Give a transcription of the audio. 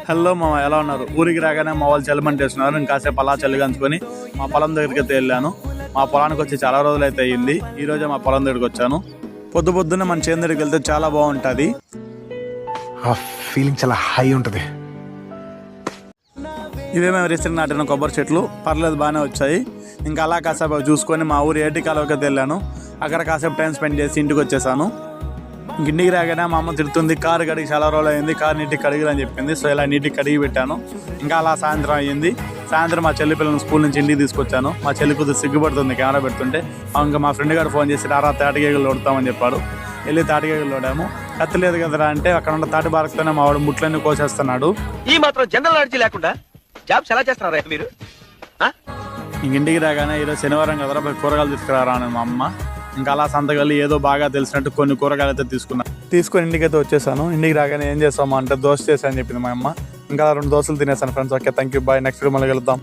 Hello మామ, ఎలా ఉన్నారు? ఊరికి రాగానే మా వాళ్ళు చలిమంట వేస్తున్నారు. ఇంకాసేపు అలా చలి కంచుకొని మా పొలం దగ్గరికి అయితే వెళ్ళాను. మా పొలానికి వచ్చి చాలా రోజులు అయితే అయ్యింది. ఈ రోజే మా పొలం దగ్గరికి వచ్చాను. పొద్దున్నే మన చేను దగ్గరికి వెళ్తే చాలా బాగుంటుంది. ఆ ఫీలింగ్ చాలా హై ఉంటుంది. ఇవే మేము రీసెంట్ నాటిన కొబ్బరి చెట్లు, పర్లేదు బాగానే వచ్చాయి. ఇంకా అలా కాసేపు చూసుకొని మా ఊరి ఏటి కాలువకి అయితే వెళ్ళాను. అక్కడ కాసేపు టైం స్పెండ్ చేసి ఇంటికి వచ్చేసాను. ఇంటికి రాగానే మా అమ్మ తిడుతుంది, కారు కడిగి చాలా రోజులు అయింది, కారు నీటికి కడిగిలని చెప్పింది. సో ఇలా నీటికి కడిగి పెట్టాను. ఇంకా అలా సాయంత్రం అయ్యింది. సాయంత్రం మా చెల్లి పిల్లలను స్కూల్ నుంచి ఇంటికి తీసుకొచ్చాను. మా చెల్లి కొద్దిగా సిగ్గుపడుతుంది కెమెరా పెడుతుంటే. ఇంకా మా ఫ్రెండ్ గారు ఫోన్ చేసి రారా తాటికేగలు లోడుతామని చెప్పాడు. వెళ్ళి తాటికేగలు లోడాము. కత్తి లేదు కదరా అంటే అక్కడ ఉన్న తాటి బారకుతోనే మా వాడు ముట్లన్నీ కోసేస్తున్నాడు. ఈ మాత్రం జనరల్ నాలెడ్జ్ లేకుండా జాబ్స్ ఎలా చేస్తున్నారా మీరు? ఇంటికి రాగానే ఈరోజు శనివారం కదరా, పోయి కూరగాయలు తీసుకురారా అని మా అమ్మ. ఇంకా అలా సంతకెళ్ళి ఏదో బాగా తెలిసినట్టు కొన్ని కూరగాయలు అయితే తీసుకొని ఇంటికి అయితే వచ్చేసాను. ఇంటికి రాగానే ఏం చేస్తాము అంటే దోశ చేశాను చెప్పింది మా అమ్మ. ఇంకా 2 దోశలు తినేసాను friends. Okay, thank you, bye. Next video మళ్ళీ వెళ్దాం.